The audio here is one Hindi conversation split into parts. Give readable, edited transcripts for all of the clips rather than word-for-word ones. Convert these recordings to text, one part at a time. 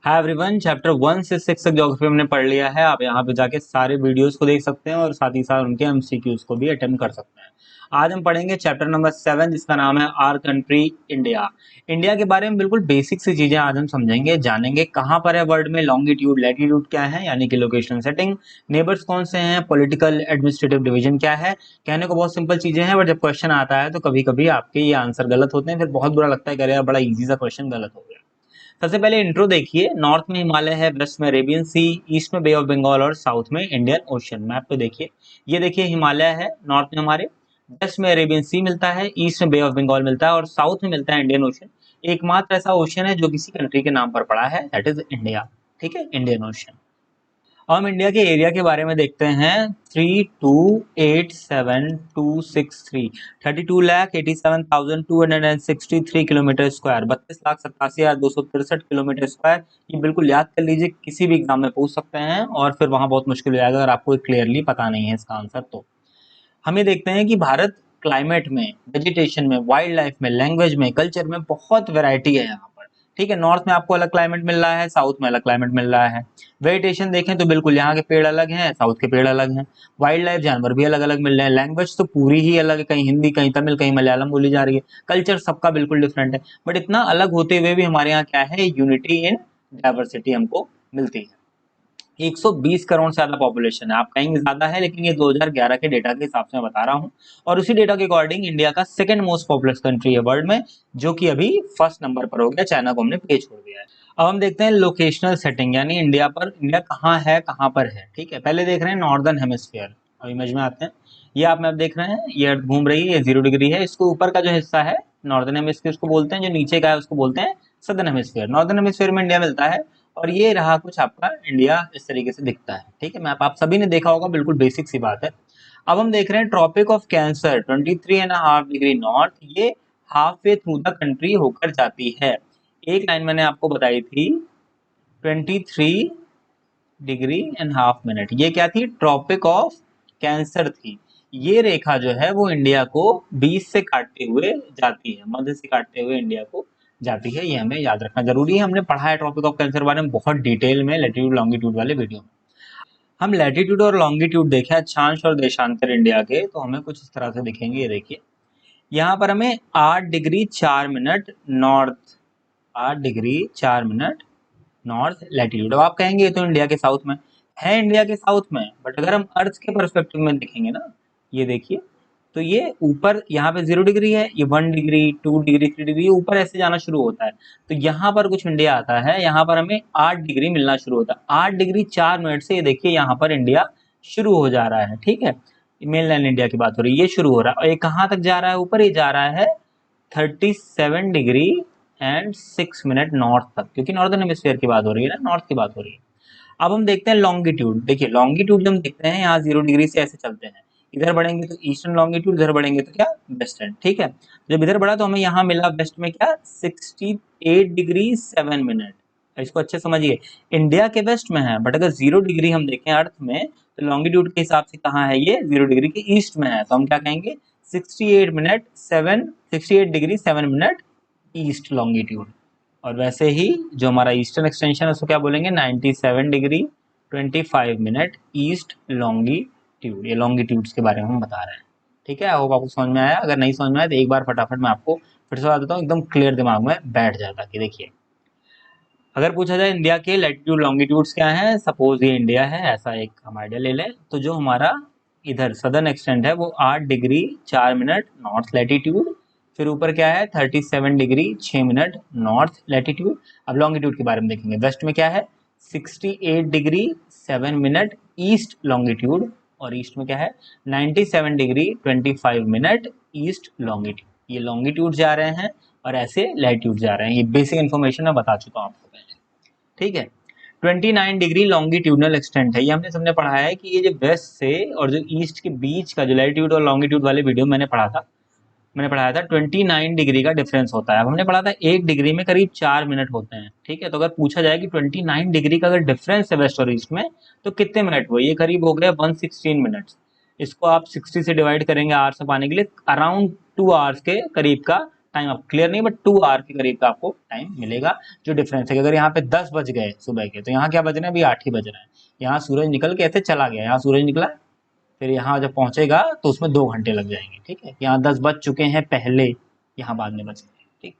हाय एवरीवन, चैप्टर 1 से 6 तक ज्योग्राफी हमने पढ़ लिया है। आप यहाँ पे जाके सारे वीडियोस को देख सकते हैं और साथ ही साथ उनके एमसीक्यूज को भी अटेम्प्ट कर सकते हैं। आज हम पढ़ेंगे चैप्टर नंबर 7 जिसका नाम है आर कंट्री इंडिया। इंडिया के बारे में बिल्कुल बेसिक सी चीजें आज हम समझेंगे, जानेंगे कहाँ पर है वर्ल्ड में, लॉन्गिट्यूड लैटिट्यूड क्या है यानी कि लोकेशन सेटिंग, नेबर्स कौन से हैं, पॉलिटिकल एडमिनिस्ट्रेटिव डिवीजन क्या है। कहने को बहुत सिंपल चीजें हैं बट जब क्वेश्चन आता है तो कभी कभी आपके ये आंसर गलत होते हैं, फिर बहुत बुरा लगता है कि अरे यार बड़ा ईजी सा क्वेश्चन गलत हो गया। सबसे पहले इंट्रो देखिए। नॉर्थ में हिमालय है, वेस्ट में अरेबियन सी, ईस्ट में बे ऑफ बंगाल और साउथ में इंडियन ओशन। मैप पे देखिए, ये देखिए हिमालय है नॉर्थ में हमारे, वेस्ट में अरेबियन सी मिलता है, ईस्ट में बे ऑफ बंगाल मिलता है और साउथ में मिलता है इंडियन ओशन। एकमात्र ऐसा ओशन है जो किसी कंट्री के नाम पर पड़ा है, दैट इज इंडिया। ठीक है, इंडियन ओशन। अब हम इंडिया के एरिया के बारे में देखते हैं। 3287,263 32,87,263 किलोमीटर स्क्वायर, 32,87,263 किलोमीटर स्क्वायर। ये बिल्कुल याद कर लीजिए, किसी भी एग्जाम में पूछ सकते हैं और फिर वहां बहुत मुश्किल हो जाएगा अगर आपको क्लियरली पता नहीं है इसका आंसर। तो हम ये देखते हैं कि भारत क्लाइमेट में, वेजिटेशन में, वाइल्ड लाइफ में, लैंग्वेज में, कल्चर में बहुत वैरायटी है यहाँ पर। ठीक है, नॉर्थ में आपको अलग क्लाइमेट मिल रहा है, साउथ में अलग क्लाइमेट मिल रहा है। वेजिटेशन देखें तो बिल्कुल यहाँ के पेड़ अलग हैं, साउथ के पेड़ अलग हैं। वाइल्ड लाइफ, जानवर भी अलग अलग मिल रहे हैं। लैंग्वेज तो पूरी ही अलग है, कहीं हिंदी, कहीं तमिल, कहीं मलयालम बोली जा रही है। कल्चर सबका बिल्कुल डिफरेंट है, बट इतना अलग होते हुए भी हमारे यहाँ क्या है, यूनिटी इन डाइवर्सिटी हमको मिलती है। 120 करोड़ से ज्यादा पॉपुलेशन है। आप कहेंगे ज्यादा है, लेकिन ये 2011 के डेटा के हिसाब से मैं बता रहा हूँ और उसी डेटा के अकॉर्डिंग इंडिया का सेकंड मोस्ट पॉपुलस कंट्री है वर्ल्ड में, जो कि अभी फर्स्ट नंबर पर हो गया। चाइना को हमने पीछे छोड़ दिया है। अब हम देखते हैं लोकेशनल सेटिंग, यानी इंडिया पर, इंडिया कहाँ है, कहाँ पर है। ठीक है, पहले देख रहे हैं नॉर्दर्न हेमिस्फीयर। अब इमेज में आते हैं, ये आप मैप देख रहे हैं, ये अर्थ घूम रही है, ये 0 डिग्री है। इसको ऊपर का जो हिस्सा है नॉर्दर्न हेमिस्फीयर उसको बोलते हैं, जो नीचे का है उसको बोलते हैं सदर्न हेमिस्फीयर। नॉर्दर्न हेमिस्फीयर में इंडिया मिलता है और ये रहा कुछ आपका इंडिया इस तरीके से दिखता है। ठीक है, मैप आप सभी ने देखा होगा, बिल्कुल बेसिक सी बात है। अब हम देख रहे हैं tropic of cancer 23.5 degree north, ये halfway through the country होकर जाती है। एक लाइन मैंने आपको बताई थी 23.5 डिग्री, ये क्या थी, ट्रॉपिक ऑफ कैंसर थी। ये रेखा जो है वो इंडिया को 20 से काटते हुए जाती है, मध्य से काटते हुए इंडिया को जाती है। ये हमें याद रखना जरूरी है, हमने पढ़ा है ट्रॉपिक ऑफ कैंसर बारे में बहुत डिटेल में लैटिट्यूड लॉन्गिट्यूड वाले वीडियो में। हम लैटिट्यूड और लॉन्गिट्यूड देखें, अक्षांश और देशांतर इंडिया के, तो हमें कुछ इस तरह से दिखेंगे। ये देखिए, यहाँ पर हमें 8 degree 4 minute north, 8 degree 4 minute north latitude. अब आप कहेंगे ये तो इंडिया के साउथ में है, इंडिया के साउथ में, बट अगर हम अर्थ के परस्पेक्टिव में देखेंगे ना, ये देखिए, तो ये ऊपर यहाँ पे 0 डिग्री है, ये 1 डिग्री 2 डिग्री 3 डिग्री ऊपर ऐसे जाना शुरू होता है। तो यहाँ पर कुछ इंडिया आता है, यहाँ पर हमें 8 डिग्री मिलना शुरू होता है। 8 डिग्री 4 मिनट से ये देखिए यहाँ पर इंडिया शुरू हो जा रहा है। ठीक है, मेन लैंड इंडिया की बात हो रही है, ये शुरू हो रहा है और ये कहाँ तक जा रहा है, ऊपर ये जा रहा है 37 डिग्री 6 मिनट नॉर्थ तक, क्योंकि नॉर्दर्न हेमिस्फीयर की बात हो रही है ना, नॉर्थ की बात हो रही है। अब हम देखते हैं लॉन्गिट्यूड। देखिए लॉन्गिट्यूड जब हम देखते हैं, यहाँ 0 डिग्री से ऐसे चलते हैं, इधर बढ़ेंगे तो ईस्टर्न लॉन्गिट्यूड, इधर बढ़ेंगे तो क्या, वेस्टर्न। ठीक है, जब इधर बढ़ा तो हमें यहाँ मिला वेस्ट में क्या, 68 डिग्री 7 मिनट। इसको अच्छे समझिए, इंडिया के वेस्ट में है, बट अगर 0 डिग्री हम देखें अर्थ में तो लॉन्गिट्यूड के हिसाब से कहाँ है, ये 0 डिग्री के ईस्ट में है। तो हम क्या कहेंगे, 68 डिग्री 7 मिनट ईस्ट लॉन्गिट्यूड। और वैसे ही जो हमारा ईस्टर्न एक्सटेंशन है उसको क्या बोलेंगे, 97 डिग्री 25 मिनट ईस्ट लॉन्गिट्यूड। ये लॉन्गिट्यूड्स के बारे में हम बता रहे हैं। ठीक है, आई होप आपको समझ में आया। अगर नहीं समझ में आया तो एक बार फटाफट मैं आपको फिर से बता देता हूँ, एकदम क्लियर दिमाग में बैठ जाता कि देखिए, अगर पूछा जाए इंडिया के लैटिट्यूड लॉन्गिट्यूड्स क्या है, सपोज ये इंडिया है, ऐसा एक हम आइडिया ले लें, तो जो हमारा इधर सदर्न एक्सटेंट है वो 8 डिग्री 4 मिनट नॉर्थ लैटिट्यूड, फिर ऊपर क्या है 37 डिग्री 6 मिनट नॉर्थ लैटिट्यूड। अब लॉन्गिट्यूड के बारे में देखेंगे, वेस्ट में क्या है 68 डिग्री 7 मिनट ईस्ट लॉन्गिट्यूड, और ईस्ट में क्या है 97 डिग्री 25 मिनट ईस्ट लॉन्गिट्यूड। ये लॉन्गिट्यूड जा रहे हैं और ऐसे लैटिट्यूड जा रहे हैं। ये बेसिक इन्फॉर्मेशन मैं बता चुका हूँ आपको पहले। ठीक है, 29 डिग्री लॉन्गिट्यूडनल एक्सटेंट है, ये हमने सबने पढ़ा है कि ये जो वेस्ट से और जो ईस्ट के बीच का जो लैटिट्यूड और लॉन्गिट्यूड वाले वीडियो मैंने पढ़ाया था 29 डिग्री का डिफरेंस होता है। अब हमने पढ़ा था 1 डिग्री में करीब 4 मिनट होते हैं। ठीक है, तो अगर पूछा जाए कि 29 डिग्री का अगर डिफरेंस है वेस्ट और ईस्ट में तो कितने मिनट हुए, ये करीब हो गया 116 मिनट्स। इसको आप 60 से डिवाइड करेंगे आवर्स में पाने के लिए, अराउंड 2 आवर्स के करीब का टाइम आप क्लियर नहीं, बट 2 आवर के करीब का आपको टाइम मिलेगा। जो डिफरेंस है कि अगर यहाँ पे 10 बज गए सुबह के, तो यहाँ क्या बज रहे हैं, अभी 8 ही बज रहे हैं। यहाँ सूरज निकल के ऐसे चला गया, यहाँ सूरज निकला, फिर यहाँ जब पहुंचेगा तो उसमें 2 घंटे लग जाएंगे, ठीक है। यहाँ 10 बज चुके हैं पहले, यहाँ बाद में बज गए, ठीक।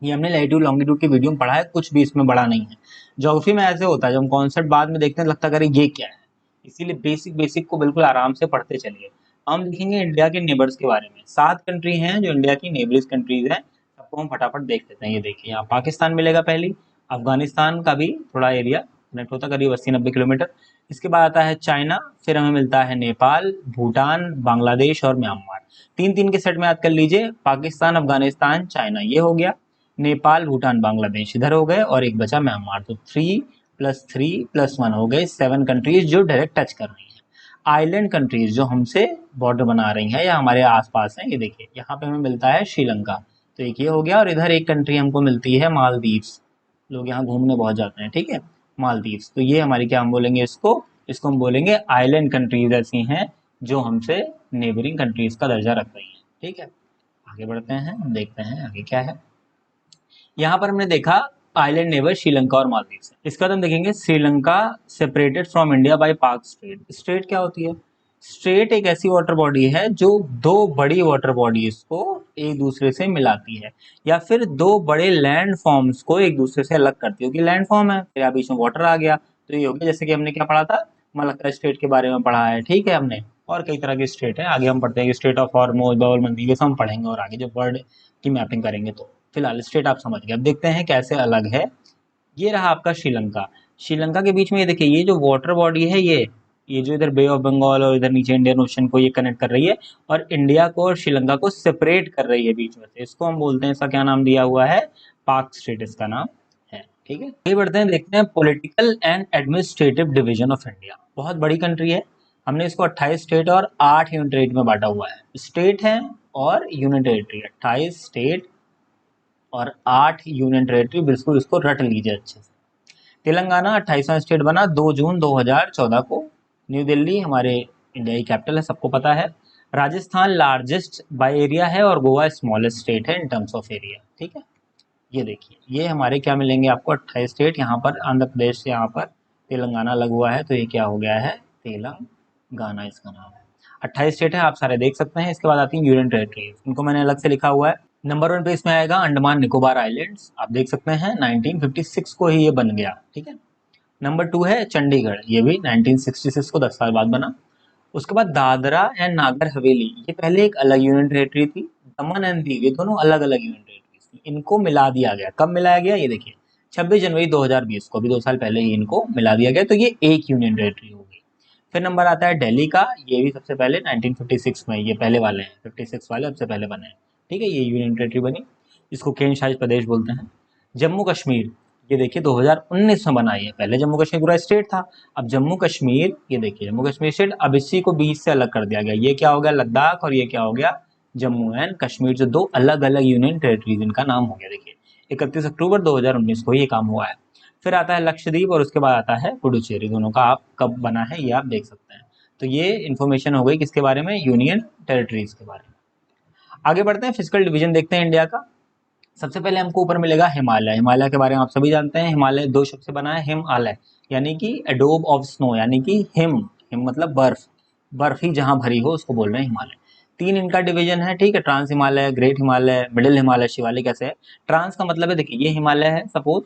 ये हमने लैटिट्यूड लॉन्गिट्यूड की वीडियो में पढ़ा है, कुछ भी इसमें बड़ा नहीं है। ज्योग्राफी में ऐसे होता है, जब हम कॉन्सेप्ट बाद में देखते हैं लगता है ये क्या है, इसीलिए बेसिक बेसिक को बिल्कुल आराम से पढ़ते चलिए। हम देखेंगे इंडिया के नेबर्स के बारे में। 7 कंट्री हैं जो इंडिया की नेबर्स कंट्रीज हैं, सबको हम फटाफट देख लेते हैं। ये देखिए, यहाँ पाकिस्तान मिलेगा पहली, अफगानिस्तान का भी थोड़ा एरिया कनेक्ट होता है, करीब 80-90 किलोमीटर। इसके बाद आता है चाइना, फिर हमें मिलता है नेपाल, भूटान, बांग्लादेश और म्यांमार। 3-3 के सेट में याद कर लीजिए, पाकिस्तान, अफगानिस्तान, चाइना, ये हो गया। नेपाल, भूटान, बांग्लादेश इधर हो गए, और एक बचा म्यांमार। तो 3+3+1 हो गए 7 कंट्रीज जो डायरेक्ट टच कर रही हैं। आइलैंड कंट्रीज जो हमसे बॉर्डर बना रही हैं या हमारे आसपास हैं, ये देखिए यहाँ पे हमें मिलता है श्रीलंका, तो एक ये हो गया। और इधर एक कंट्री हमको मिलती है मालदीव्स, लोग यहाँ घूमने बहुत जाते हैं, ठीक है, मालदीव्स। तो ये हमारी क्या हम बोलेंगे इसको हम बोलेंगे आइलैंड कंट्रीज ऐसी हैं जो हमसे नेबरिंग कंट्रीज का दर्जा रख रही हैं, ठीक है। आगे बढ़ते हैं, हम देखते हैं आगे क्या है। यहाँ पर हमने देखा आइलैंड नेबर श्रीलंका और मालदीव। इसका हम देखेंगे Sri Lanka separated from India by पाक स्ट्रेट। स्ट्रेट क्या होती है? स्ट्रेट एक ऐसी वाटर बॉडी है जो 2 बड़ी वाटर बॉडीज को एक दूसरे से मिलाती है, या फिर 2 बड़े लैंड फॉर्म्स को एक दूसरे से अलग करती है। क्योंकि लैंड फॉर्म है, फिर बीच में वाटर आ गया, तो ये हो गया। जैसे कि हमने क्या पढ़ा था, मलक्का स्टेट के बारे में पढ़ा है, ठीक है हमने, और कई तरह के स्टेट है। आगे हम पढ़ते हैं कि स्टेट ऑफ हॉर्मोज, बाउल मंदी, ये सब हम पढ़ेंगे और आगे जब वर्ड की मैपिंग करेंगे। तो फिलहाल स्टेट आप समझ गए। अब देखते हैं कैसे अलग है। ये रहा आपका श्रीलंका। श्रीलंका के बीच में ये देखिए, ये जो वाटर बॉडी है, ये जो इधर बे ऑफ बंगाल और इधर नीचे इंडियन ओशन को ये कनेक्ट कर रही है, और इंडिया को और श्रीलंका को सेपरेट कर रही है बीच में से। इसको हम बोलते हैं, इसका क्या नाम दिया हुआ है, पाक स्टेट इसका नाम है, ठीक है। आगे बढ़ते हैं, देखते हैं political and administrative division of India. बहुत बड़ी कंट्री है, हमने इसको 28 स्टेट और 8 यूनियन टेरिटरी में बांटा हुआ है। स्टेट है और यूनियन टेरिटरी, 28 स्टेट और 8 यूनियन टेरिटरी, बिल्कुल इसको रट लीजिए अच्छे से। तेलंगाना 28वां स्टेट बना 2 जून 2014 को। न्यू दिल्ली हमारे इंडिया की कैपिटल है, सबको पता है। राजस्थान लार्जेस्ट बाय एरिया है और गोवा स्मॉलेस्ट स्टेट है इन टर्म्स ऑफ एरिया, ठीक है। ये देखिए, ये हमारे क्या मिलेंगे आपको, 28 स्टेट, यहाँ पर आंध्र प्रदेश से यहाँ पर तेलंगाना लगा हुआ है, तो ये क्या हो गया है, तेलंगाना इसका नाम है। 28 स्टेट है, आप सारे देख सकते हैं। इसके बाद आती है यूनियन टेरिटरीज, इनको मैंने अलग से लिखा हुआ है। नंबर 1 पे इसमें आएगा अंडमान निकोबार आइलैंड्स, आप देख सकते हैं 1956 को ही ये बन गया, ठीक है। नंबर 2 है चंडीगढ़, ये भी 1966 को 10 साल बाद बना। उसके बाद दादरा एंड नागर हवेली, ये पहले एक अलग यूनियन टेरिटरी थी। दमन एंड दीव, ये दोनों अलग अलग यूनियन टेरिटरीज थी, इनको मिला दिया गया। कब मिलाया गया, ये देखिए 26 जनवरी 2020 को, भी 2 साल पहले ही इनको मिला दिया गया, तो ये एक यूनियन टेरिटरी होगी। फिर नंबर आता है दिल्ली का, ये भी सबसे पहले 1956 में, ये पहले वाले हैं, 56 वाले सबसे पहले बने हैं, ठीक है। ये यूनियन टेरिटरी बनी, इसको केंद्र शासित प्रदेश बोलते हैं। जम्मू कश्मीर, ये देखिए 2019 में बना, है पहले जम्मू कश्मीर पूरा स्टेट था, अब जम्मू कश्मीर, ये देखिए जम्मू कश्मीर स्टेट, अब इसी को बीच से अलग कर दिया गया। ये क्या हो गया, लद्दाख, और ये क्या हो गया, जम्मू एंड कश्मीर, जो 2 अलग अलग यूनियन टेरिटरीज इनका नाम हो गया। देखिए 31 अक्टूबर 2019 को ये काम हुआ है। फिर आता है लक्षद्वीप और उसके बाद आता है पुडुचेरी, दोनों का आप कब बना है ये आप देख सकते हैं। तो ये इन्फॉर्मेशन हो गई किसके बारे में, यूनियन टेरिटरीज के बारे में। आगे बढ़ते हैं, फिजिकल डिवीजन देखते हैं इंडिया का। सबसे पहले हमको ऊपर मिलेगा हिमालय। हिमालय के बारे में आप सभी जानते हैं, हिमालय 2 शब्द से बना है, हिम आलय, यानी कि एडोब ऑफ स्नो, यानी कि हिम मतलब बर्फ, बर्फ ही जहां भरी हो उसको बोल रहे हैं हिमालय। 3 इनका डिवीजन है, ठीक है, trans Himalaya, great Himalaya, middle Himalaya, Shivalik. कैसे है, ट्रांस का मतलब है, देखिए ये हिमालय है, सपोज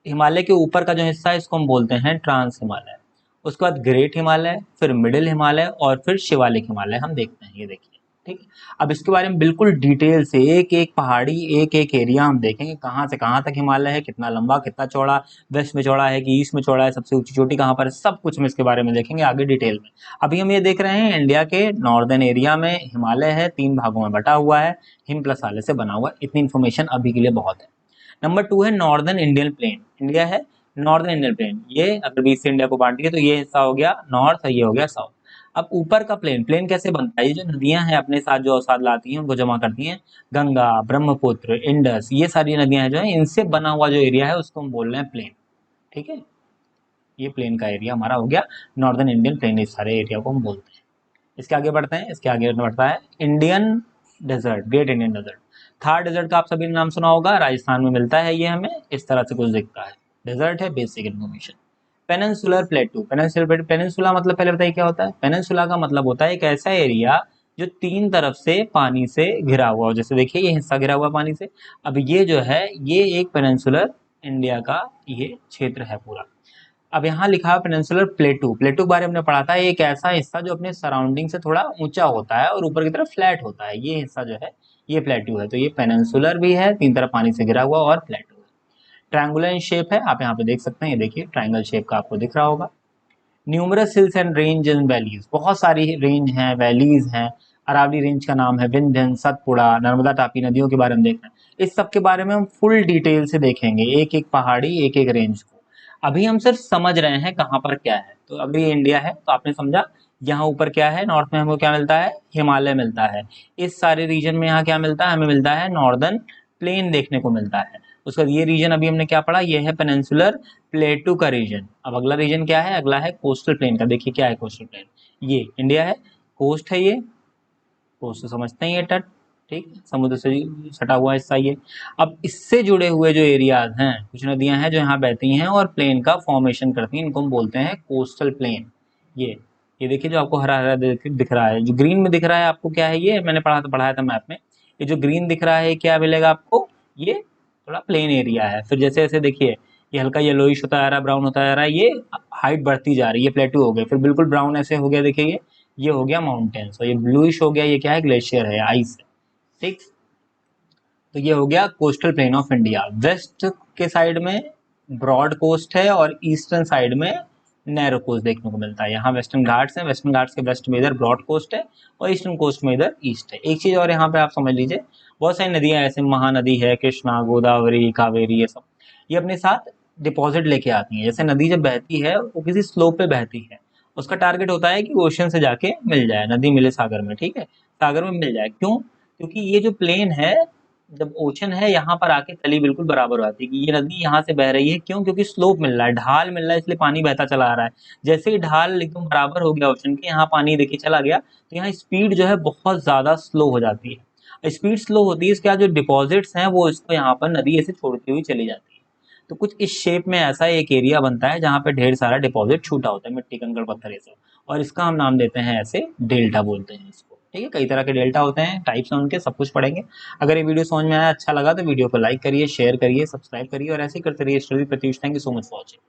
हिमालय के ऊपर का जो हिस्सा है इसको हम बोलते हैं ट्रांस हिमालय। उसके बाद ग्रेट हिमालय, फिर मिडिल हिमालय और फिर शिवालिक हिमालय हम देखते हैं, ये देखिए, ठीक है। अब इसके बारे में बिल्कुल डिटेल से एक एक पहाड़ी, एक एक एरिया हम देखेंगे, कहाँ से कहाँ तक हिमालय है, कितना लंबा, कितना चौड़ा, वेस्ट में चौड़ा है कि ईस्ट में चौड़ा है, सबसे ऊंची चोटी कहाँ पर है, सब कुछ हम इसके बारे में देखेंगे आगे डिटेल में। अभी हम ये देख रहे हैं इंडिया के नॉर्दर्न एरिया में हिमालय है, 3 भागों में बटा हुआ है, हिम प्लस आलय से बना हुआ है। इतनी इन्फॉर्मेशन अभी के लिए बहुत है। नंबर 2 है नॉर्दर्न इंडियन प्लेन। इंडिया है नॉर्दर्न इंडियन प्लेन, ये अगर बीच से इंडिया को बांट दिए तो ये हिस्सा हो गया नॉर्थ और ये हो गया साउथ। अब ऊपर का प्लेन, प्लेन कैसे बनता है, ये जो नदियां हैं अपने साथ जो अवसाद लाती हैं उनको जमा करती हैं, गंगा, ब्रह्मपुत्र, इंडस, ये सारी नदियां हैं जो है, इनसे बना हुआ जो एरिया है उसको हम बोल रहे हैं प्लेन, ठीक है। ये प्लेन का एरिया हमारा हो गया नॉर्दर्न इंडियन प्लेन, इस सारे एरिया को हम बोलते हैं। इसके आगे बढ़ते हैं, इसके आगे बढ़ता है Indian desert, great Indian desert. Thar desert का आप सभी ने नाम सुना होगा, राजस्थान में मिलता है ये, हमें इस तरह से कुछ दिखता है, डेजर्ट है, बेसिक इन्फॉर्मेशन। पेनिनसुलर प्लेटू, पेनिनसुला मतलब पहले बताइए क्या होता है। पेनिनसुला का मतलब होता है एक ऐसा एरिया जो तीन तरफ से पानी से घिरा हुआ हो, जैसे देखिए ये हिस्सा घिरा हुआ पानी से। अब ये जो है ये एक पेनिनसुलर इंडिया का ये क्षेत्र है पूरा। अब यहाँ लिखा है पेनिनसुलर प्लेटू, प्लेटू के बारे में हमने पढ़ा था, एक ऐसा हिस्सा जो अपने सराउंडिंग से थोड़ा ऊंचा होता है और ऊपर की तरफ फ्लैट होता है, ये हिस्सा जो है ये प्लेटू है। तो ये पेनिनसुलर भी है, तीन तरफ पानी से घिरा हुआ, और प्लेटू है। ट्रायंगुलर इन शेप है, आप यहाँ पे देख सकते हैं, ये देखिए ट्रायंगल शेप का आपको दिख रहा होगा। Numerous hills and range and valleys, बहुत सारी रेंज हैं, वैलीज हैं। अरावली रेंज का नाम है विंध्यन, सतपुड़ा, नर्मदा, तापी नदियों के बारे में देख रहे हैं। इस सब के बारे में हम फुल डिटेल से देखेंगे, एक एक पहाड़ी, एक एक रेंज को। अभी हम सिर्फ समझ रहे हैं कहाँ पर क्या है। तो अभी ये इंडिया है, तो आपने समझा यहाँ ऊपर क्या है, नॉर्थ में हमको क्या मिलता है, हिमालय मिलता है। इस सारे रीजन में यहाँ क्या मिलता है, हमें मिलता है नॉर्दर्न प्लेन देखने को मिलता है। उसका ये रीजन अभी हमने क्या पढ़ा, ये है पेनिनसुलर प्लेटू का रीजन। अब अगला रीजन क्या है, अगला है कोस्टल प्लेन का। देखिए क्या है कोस्टल प्लेन, ये इंडिया है, कोस्ट है, ये कोस्ट तो समझते हैं ये तट, ठीक, समुद्र से सटा हुआ हिस्सा ये। अब इससे जुड़े हुए जो एरियाज हैं, कुछ नदियां हैं जो यहाँ बहती हैं और प्लेन का फॉर्मेशन करती हैं, इनको हम बोलते हैं कोस्टल प्लेन। ये देखिए जो आपको हरा हरा दिख रहा है, जो ग्रीन में दिख रहा है आपको क्या है, ये मैंने पढ़ाया था मैप में। ये जो ग्रीन दिख रहा है क्या मिलेगा आपको, ये थोड़ा प्लेन एरिया है। फिर जैसे जैसे देखिए ये हल्का येलोइश होता जा रहा है, ब्राउन होता जा रहा है, ये हाइट बढ़ती जा रही है, प्लेटू हो गए, फिर बिल्कुल ब्राउन ऐसे हो गया, देखिए ये हो गया माउंटेन्स, और ये ब्लूइश हो गया, ये क्या है, ग्लेशियर है, आइस है, ठीक। तो ये हो गया coastal plain of India. West के साइड में ब्रॉड कोस्ट है और ईस्टर्न साइड में नैरो कोस्ट देखने को मिलता है। यहाँ वेस्टर्न घाट्स हैं, वेस्टर्न घाट्स के वेस्ट में इधर ब्रॉड कोस्ट है और ईस्टर्न कोस्ट में इधर ईस्ट है। एक चीज और यहाँ पे आप समझ लीजिए, बहुत सारी नदियां ऐसे, महानदी है, कृष्णा, गोदावरी, कावेरी, ये सब ये अपने साथ डिपॉजिट लेके आती हैं। जैसे नदी जब बहती है वो किसी स्लोप पे बहती है, उसका टारगेट होता है कि ओशन से जाके मिल जाए, नदी मिले सागर में, ठीक है, सागर में मिल जाए। क्यों, क्योंकि ये जो प्लेन है, जब ओशन है यहाँ पर आके तली बिल्कुल बराबर हो जाती है कि ये नदी यहाँ से बह रही है। क्यों, क्योंकि स्लोप मिल रहा है, ढाल मिल रहा है, इसलिए पानी बहता चला आ रहा है। जैसे ही ढाल एकदम बराबर हो गया ओशन के, यहाँ पानी देखिए चला गया, तो यहाँ स्पीड जो है बहुत ज्यादा स्लो हो जाती है। स्पीड स्लो होती है, इसके बाद जो डिपॉजिट्स हैं वो इसको यहाँ पर नदी ऐसे छोड़ती हुई चली जाती है। तो कुछ इस शेप में ऐसा एक एरिया बनता है जहाँ पे ढेर सारा डिपॉजिट छूटा होता है, मिट्टी, कंकड़, पत्थर, ये सब, और इसका हम नाम देते हैं ऐसे डेल्टा बोलते हैं इसको, ठीक है। कई तरह के डेल्टा होते हैं, टाइप्स हैं उनके, सब कुछ पढ़ेंगे। अगर ये वीडियो समझ में आया, अच्छा लगा, तो वीडियो को लाइक करिए, शेयर करिए, सब्सक्राइब करिए और ऐसे ही करते रहिए study Pratyush. Thank you so much for watching.